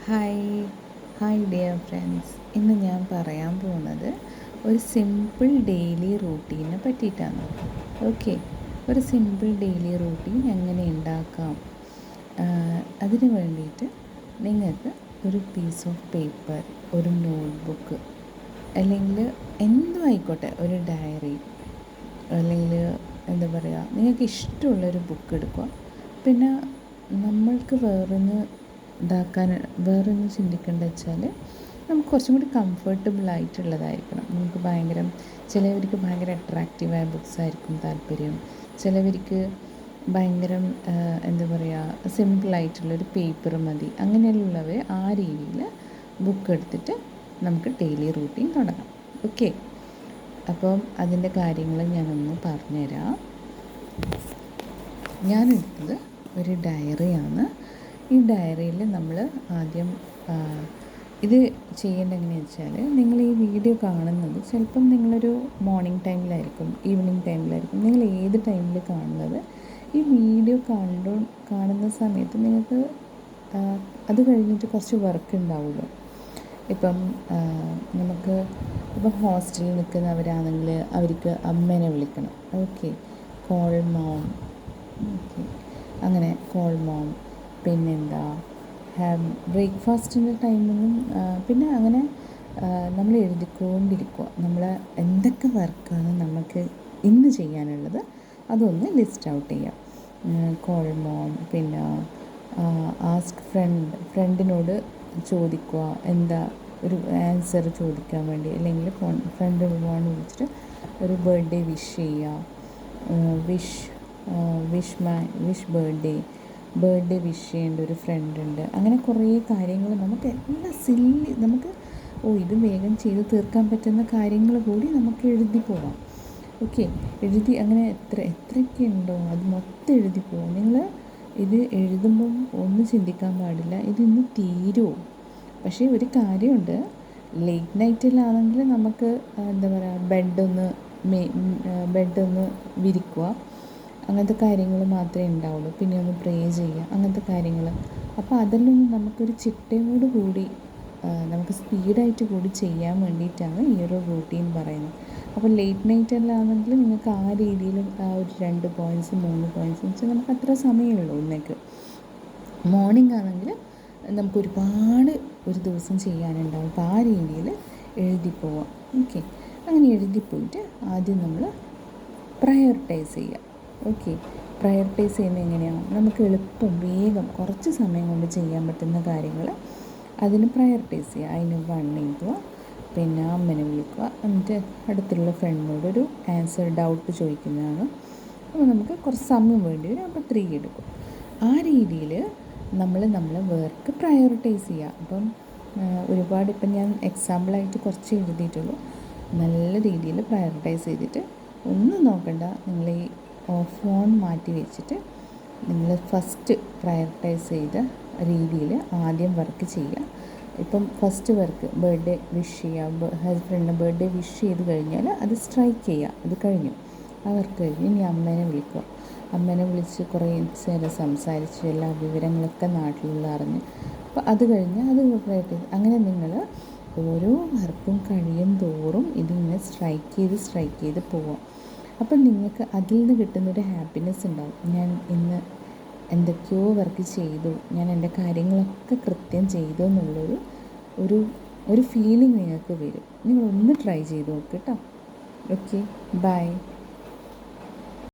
Hi hi dear friends. ഇന്ന് ഞാൻ പറയാൻ പോകുന്നത് ഒരു സിമ്പിൾ ഡെയിലി റൂട്ടീനെ പറ്റിയിട്ടാണ്. ഓക്കെ, ഒരു സിമ്പിൾ ഡെയിലി റൂട്ടീൻ എങ്ങനെ ഉണ്ടാക്കാം, അതിന് വേണ്ടിയിട്ട് നിങ്ങൾക്ക് ഒരു പീസ് ഓഫ് പേപ്പർ, ഒരു നോട്ട്ബുക്ക്, അല്ലെങ്കിൽ എന്തും ആയിക്കോട്ടെ, ഒരു ഡയറി, അല്ലെങ്കിൽ എന്താ പറയുക, നിങ്ങൾക്ക് ഇഷ്ടമുള്ളൊരു ബുക്ക് എടുക്കുക. പിന്നെ നമ്മൾക്ക് വേറൊന്ന് ചിന്തിക്കേണ്ടത് വെച്ചാൽ നമുക്ക് കുറച്ചും കൂടി കംഫർട്ടബിൾ ആയിട്ടുള്ളതായിരിക്കണം. നമുക്ക് ചിലവർക്ക് ഭയങ്കര അട്രാക്റ്റീവായ ബുക്സ് ആയിരിക്കും താല്പര്യം. ചിലവർക്ക് ഭയങ്കര എന്താ പറയുക, സിമ്പിളായിട്ടുള്ളൊരു പേപ്പർ മതി. അങ്ങനെയുള്ളവർ ആ രീതിയിൽ ബുക്ക് എടുത്തിട്ട് നമുക്ക് ഡെയിലി റൂട്ടീൻ തുടങ്ങാം. ഓക്കെ, അപ്പം അതിൻ്റെ കാര്യങ്ങൾ ഞാനൊന്ന് പറഞ്ഞുതരാം. ഞാനെടുത്തത് ഒരു ഡയറിയാണ്. ഈ ഡയറിയിൽ നമ്മൾ ആദ്യം ഇത് ചെയ്യേണ്ടത് എങ്ങനെയാണെന്ന് വെച്ചാൽ, നിങ്ങൾ ഈ വീഡിയോ കാണുന്നത് ചിലപ്പം നിങ്ങളൊരു മോർണിംഗ് ടൈമിലായിരിക്കും, ഈവനിങ് ടൈമിലായിരിക്കും, നിങ്ങൾ ഏത് ടൈമിൽ കാണുന്നത്. ഈ വീഡിയോ കാണുന്ന സമയത്ത് നിങ്ങൾക്ക് അത് കഴിഞ്ഞിട്ട് കുറച്ച് വർക്ക് ഉണ്ടാവുമല്ലോ. ഇപ്പം ഹോസ്റ്റലിൽ നിൽക്കുന്നവരാണെങ്കിൽ അവർക്ക് അമ്മേനെ വിളിക്കണം. Okay, call mom. ഓക്കെ, അങ്ങനെ കോൾ മോം. പിന്നെന്താ, ബ്രേക്ക്ഫാസ്റ്റിൻ്റെ ടൈമൊന്നും, പിന്നെ അങ്ങനെ നമ്മൾ എഴുതിക്കൊണ്ടിരിക്കുക. നമ്മൾ എന്തൊക്കെ വർക്കാണ് നമുക്ക് ഇന്ന് ചെയ്യാനുള്ളത് അതൊന്ന് ലിസ്റ്റ് ഔട്ട് ചെയ്യാം. കോൾ മോം, പിന്നെ ആസ്ക് ഫ്രണ്ടിനോട് ചോദിക്കുക, എന്താ ഒരു ആൻസർ ചോദിക്കാൻ വേണ്ടി, അല്ലെങ്കിൽ ഫ്രണ്ട് വിളിച്ചിട്ട് ഒരു ബർത്ത്ഡേ വിഷ് ചെയ്യുക. വിഷ് ബർത്ത്ഡേ വിഷ് ചെയ്യേണ്ട ഒരു ഫ്രണ്ട് ഉണ്ട്. അങ്ങനെ കുറേ കാര്യങ്ങൾ നമുക്ക് നമുക്ക് ഇത് വേഗം ചെയ്ത് തീർക്കാൻ പറ്റുന്ന കാര്യങ്ങൾ കൂടി നമുക്ക് എഴുതി പോവാം. ഓക്കെ, അങ്ങനെ എത്രയൊക്കെ ഉണ്ടോ അത് മൊത്തം എഴുതി പോവാം. നിങ്ങൾ ഇത് എഴുതുമ്പം ഒന്നും ചിന്തിക്കാൻ പാടില്ല, ഇതിന്ന് തീരുമോ. പക്ഷേ ഒരു കാര്യമുണ്ട്, ലേറ്റ് നൈറ്റിലാണെങ്കിൽ നമുക്ക് എന്താ പറയുക, ബെഡൊന്ന് വിരിക്കുക, അങ്ങനത്തെ കാര്യങ്ങൾ മാത്രമേ ഉണ്ടാവുള്ളൂ. പിന്നെ ഒന്ന് പ്രേ ചെയ്യുക, അങ്ങനത്തെ കാര്യങ്ങൾ. അപ്പോൾ അതെല്ലാം നമുക്കൊരു ചിട്ടയോട് കൂടി നമുക്ക് സ്പീഡായിട്ട് കൂടി ചെയ്യാൻ വേണ്ടിയിട്ടാണ് ഈ ഒരു റൂട്ടീൻ പറയുന്നത്. അപ്പോൾ ലേറ്റ് നൈറ്റിലാണെങ്കിൽ നിങ്ങൾക്ക് ആ രീതിയിൽ ആ ഒരു 2 പോയിൻറ്റ്സ് 3 പോയിൻറ്റ്സ് വെച്ചാൽ നമുക്ക് അത്ര സമയമുള്ളൂ ഇന്നേക്ക്. മോർണിംഗ് ആണെങ്കിൽ നമുക്ക് ഒരു ദിവസം ചെയ്യാനുണ്ടാവും. അപ്പോൾ ആ രീതിയിൽ എഴുതി പോവാം. ഓക്കെ, അങ്ങനെ എഴുതിപ്പോയിട്ട് ആദ്യം നമ്മൾ പ്രയോറിറ്റൈസ് ചെയ്യുക. ഓക്കെ, പ്രയോറിറ്റൈസ് ചെയ്യുന്നത് എങ്ങനെയാണ്, നമുക്ക് എളുപ്പം വേഗം കുറച്ച് സമയം കൊണ്ട് ചെയ്യാൻ പറ്റുന്ന കാര്യങ്ങൾ അതിന് പ്രയോറിറ്റൈസ് ചെയ്യുക. അതിന് 1 എഴുതുക, പിന്നെ അമ്മനെ വിളിക്കുക, എന്നിട്ട് അടുത്തുള്ള ഫ്രണ്ടിനോടൊരു ഡൗട്ട് ചോദിക്കുന്നതാണ്. അപ്പോൾ നമുക്ക് കുറച്ച് സമയം വേണ്ടി വരും, അപ്പോൾ 3 എടുക്കും. ആ രീതിയിൽ നമ്മളെ വർക്ക് പ്രയോറിറ്റൈസ് ചെയ്യുക. അപ്പം ഇപ്പം ഞാൻ എക്സാമ്പിളായിട്ട് കുറച്ച് എഴുതിയിട്ടുള്ളൂ. നല്ല രീതിയിൽ പ്രയോറിറ്റൈസ് ചെയ്തിട്ട് ഒന്നും നോക്കണ്ട, നിങ്ങൾ ഈ ഫോൺ മാറ്റി വെച്ചിട്ട് നിങ്ങൾ ഫസ്റ്റ് പ്രയോറിറ്റൈസ് ചെയ്ത രീതിയിൽ ആദ്യം വർക്ക് ചെയ്യുക. ഇപ്പം ഫസ്റ്റ് വർക്ക് ബർത്ത്ഡേ വിഷ് ചെയ്യുക. ഹസ്ബൻഡിന് ബർത്ത്ഡേ വിഷ് ചെയ്ത് കഴിഞ്ഞാൽ അത് സ്ട്രൈക്ക് ചെയ്യുക. അത് കഴിഞ്ഞു, ആ വർക്ക് കഴിഞ്ഞ് ഇനി അമ്മേനെ വിളിക്കുക. അമ്മേനെ വിളിച്ച് കുറേ നേരം സംസാരിച്ച് എല്ലാ വിവരങ്ങളൊക്കെ നാട്ടിലുള്ള അറിഞ്ഞ്, അപ്പോൾ അത് കഴിഞ്ഞ് അത് പ്രയോറിറ്റൈസ്. അങ്ങനെ നിങ്ങൾ ഓരോ വർക്കും കഴിയും തോറും ഇതിങ്ങനെ സ്ട്രൈക്ക് ചെയ്ത് പോവാം. അപ്പം നിങ്ങൾക്ക് അതിൽ നിന്ന് കിട്ടുന്നൊരു ഹാപ്പിനെസ് ഉണ്ടാവും. ഞാൻ ഇന്ന് എന്തൊക്കെയോ വർക്ക് ചെയ്തു, ഞാൻ എൻ്റെ കാര്യങ്ങളൊക്കെ കൃത്യം ചെയ്തു എന്നുള്ളൊരു ഒരു ഫീലിംഗ് നിങ്ങൾക്ക് വരും. നിങ്ങളൊന്ന് ട്രൈ ചെയ്ത് നോക്ക് കേട്ടോ. Okay, by.